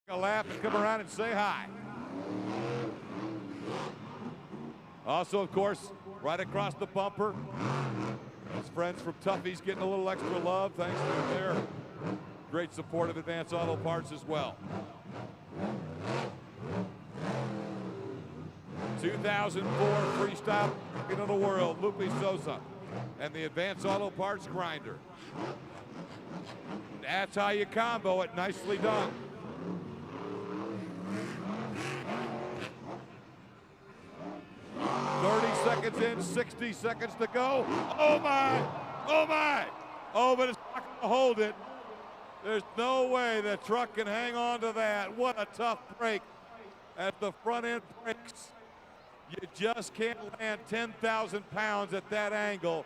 a lap and come around and say hi. Also, of course, right across the bumper, his friends from Tuffy's getting a little extra love thanks to their great support of Advance Auto Parts as well. 2004 freestyle champion of the world, Lupe Souza, and the Advance Auto Parts grinder. That's how you combo it. Nicely done. Seconds in, 60 seconds to go. Oh my, oh my. Oh, but it's not gonna hold it. There's no way the truck can hang on to that. What a tough break as the front end breaks. You just can't land 10,000 pounds at that angle.